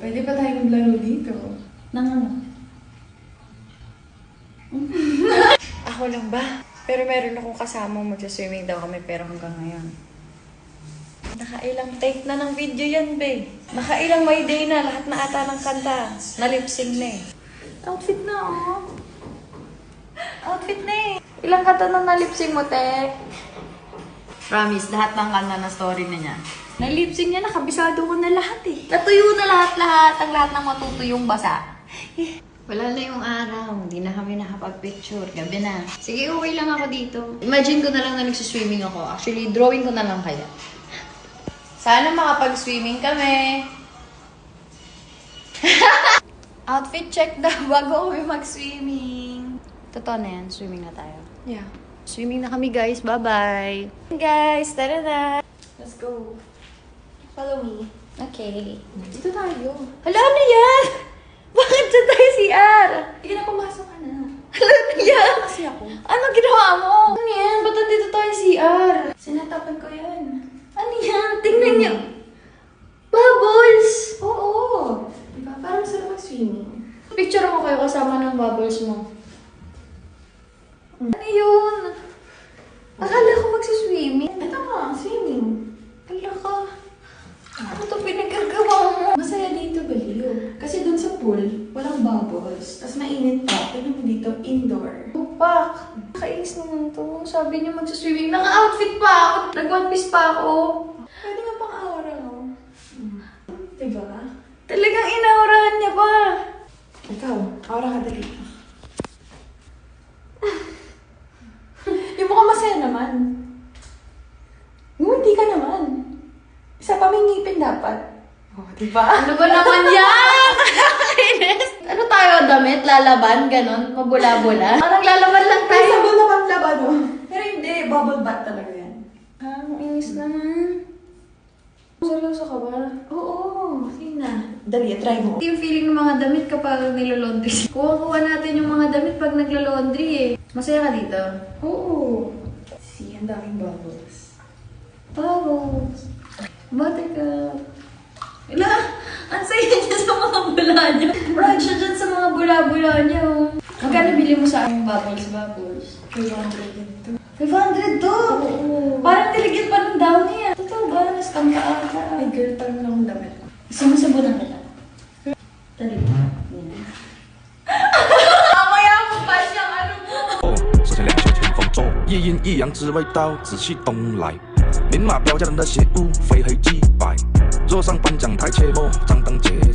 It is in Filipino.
Pwede pa tayo maglaro dito. Nang ano? Ako lang ba? Pero meron akong kasamang magsaswimming daw kami pero hanggang ngayon. Nakailang take na ng video yan, babe. Nakailang may day na, lahat na ata ng kanta. Na-lip-sync na eh. Outfit na, oh. Outfit na eh. Ilang kanta na na-lip-sync mo, te? Promise, lahat ng kanta na story na niya. Na-lip-sync niya, nakabisado ko na lahat eh. Natuyo na lahat-lahat. Ang lahat ng matutuyong basa. Wala na yung araw. Hindi na kami nakapag-picture. Gabi na. Sige, okay lang ako dito. Imagine ko na lang na nagsiswimming ako. Actually, drawing ko na lang kaya. Sana makapag-swimming kami. Outfit check daw bago kami mag-swimming. Totoo na yan. Swimming na tayo. Yeah. Swimming na kami, guys. Bye-bye. Guys, tara na. Let's go. Follow me. Okay. Dito tayo. Hala, ano yan? Bakit dyan tayo CR? Sige na, pumasok ka na. Hala, ano yan? Kasi ako. Ano ginawa mo? Ano yan? Ba't nandito tayo CR? Sinatapan ko yan. Ano yan? Tingnan niyo. Bubbles! Oo. Diba? Parang sarap mag-swimming. Picture mo kayo kasama ng bubbles mo. Ano yun? Akala ko magsiswimming. Ito nga, swimming. Hala ka. Ano to pinagkagawa mo? Masaya dito, baliw. Kasi dun sa pool, walang bubbles. Tapos mainit pa. Tignan mo dito, indoor. Tupak. Nakainis naman to. Sabi niya magsiswimming. Naka-outfit pa ako. Nag-one piece pa ako. Pwede nga pang aura, no? Diba? Talagang inaurahan niya pa. Ikaw, aura ka dali. Yung mukhang masaya naman. Ngumiti ka naman. Isa pa may ngipin dapat. Oh, diba? Ano ba naman yan? Kainis. Ano tayo, damit? Lalaban? Ganon? Mabula-bula? Parang lalaban lang Ay, tayo. sabon na panlaban, no? Pero hindi, bubble bath talaga yan. Ah, ang inis naman. Seryoso ka ba? Oo, sige na. Dali, try mo. Yung feeling ng mga damit kapag nilalaundry. Kuha-kuha natin yung mga damit pag naglalondry eh. Masaya ka dito? Oo. See, ang daming bubbles. Bubbles. Buttercup. Wala! Ang saya niya sa mga bula niya. Proud siya dyan sa mga bula-bula niya. Oh. Magkano bili mo sa aking bubbles? 500 500 to! Oo. Parang niligyan pa ng downy ah. Totoo ba? Nascam ka ata. Ay, girl, parang lang damit. Sumusabunan kita. Dali. Yan. 是两袖清风走，一阴一阳之谓道，紫气东来。明码标价人的写物，非黑即白。若上颁奖台，切莫张灯结彩。